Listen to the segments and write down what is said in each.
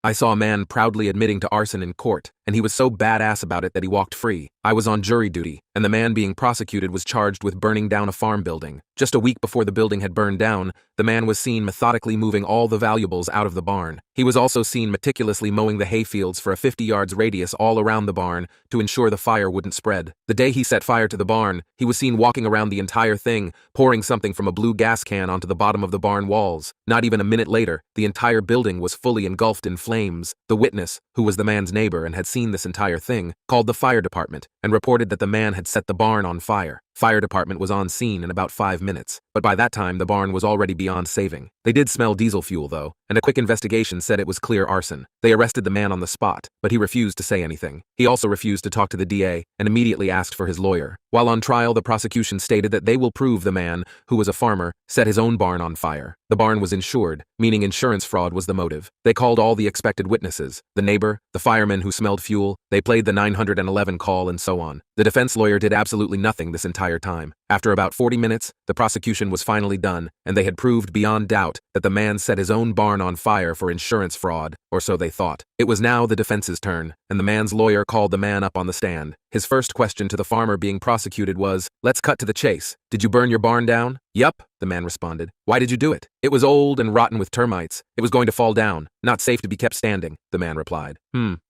I saw a man proudly admitting to arson in court, and he was so badass about it that he walked free. I was on jury duty, and the man being prosecuted was charged with burning down a farm building. Just a week before the building had burned down, the man was seen methodically moving all the valuables out of the barn. He was also seen meticulously mowing the hayfields for a 50 yards radius all around the barn to ensure the fire wouldn't spread. The day he set fire to the barn, he was seen walking around the entire thing, pouring something from a blue gas can onto the bottom of the barn walls. Not even a minute later, the entire building was fully engulfed in flames. The witness, who was the man's neighbor and had seen this entire thing, called the fire department and reported that the man had set the barn on fire. Fire department was on scene in about 5 minutes, but by that time the barn was already beyond saving. They did smell diesel fuel though, and a quick investigation said it was clear arson. They arrested the man on the spot, but he refused to say anything. He also refused to talk to the DA and immediately asked for his lawyer. While on trial, the prosecution stated that they will prove the man, who was a farmer, set his own barn on fire. The barn was insured, meaning insurance fraud was the motive. They called all the expected witnesses, the neighbor, the fireman who smelled fuel, they played the 911 call and so on. The defense lawyer did absolutely nothing this entire time. After about 40 minutes, the prosecution was finally done, and they had proved beyond doubt that the man set his own barn on fire for insurance fraud, or so they thought. It was now the defense's turn, and the man's lawyer called the man up on the stand. His first question to the farmer being prosecuted was, "Let's cut to the chase. Did you burn your barn down?" "Yup," the man responded. "Why did you do it?" "It was old and rotten with termites. It was going to fall down. Not safe to be kept standing," the man replied.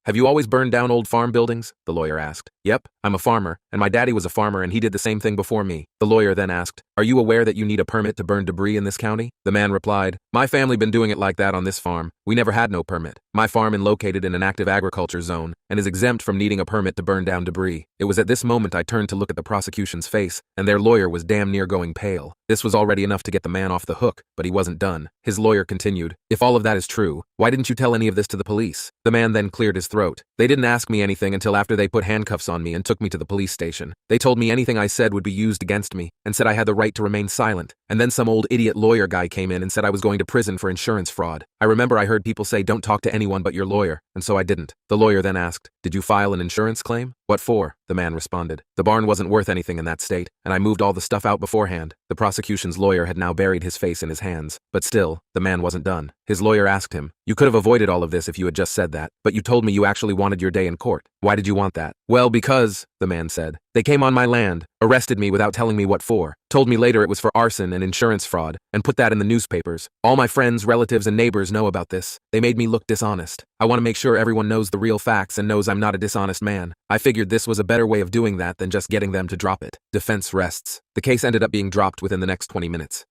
Have you always burned down old farm buildings?" the lawyer asked. "Yep, I'm a farmer, and my daddy was a farmer and he did the same thing before me." The lawyer then asked, "Are you aware that you need a permit to burn debris in this county?" The man replied, "My family been doing it like that on this farm. We never had no permit. My farm is located in an active agriculture zone and is exempt from needing a permit to burn down debris." It was at this moment I turned to look at the prosecution's face, and their lawyer was damn near going pale. This was already enough to get the man off the hook, but he wasn't done. His lawyer continued, "If all of that is true, why didn't you tell any of this to the police?" The man then cleared his throat. "They didn't ask me anything until after they put handcuffs on me and took me to the police station. They told me anything I said would be used against me and said I had the right to remain silent. And then some old idiot lawyer guy came in and said I was going to prison for insurance fraud. I remember I heard people say don't talk to anyone but your lawyer, and so I didn't." The lawyer then asked, "Did you file an insurance claim?" "What for?" the man responded. "The barn wasn't worth anything in that state, and I moved all the stuff out beforehand." The prosecution's lawyer had now buried his face in his hands, but still, the man wasn't done. His lawyer asked him, "You could have avoided all of this if you had just said that, but you told me you actually wanted your day in court. Why did you want that?" "Well, because," the man said, "they came on my land, arrested me without telling me what for, told me later it was for arson and insurance fraud, and put that in the newspapers. All my friends, relatives, and neighbors know about this. They made me look dishonest. I want to make sure everyone knows the real facts and knows I'm not a dishonest man. I figured this was a better way of doing that than just getting them to drop it." Defense rests. The case ended up being dropped within the next 20 minutes.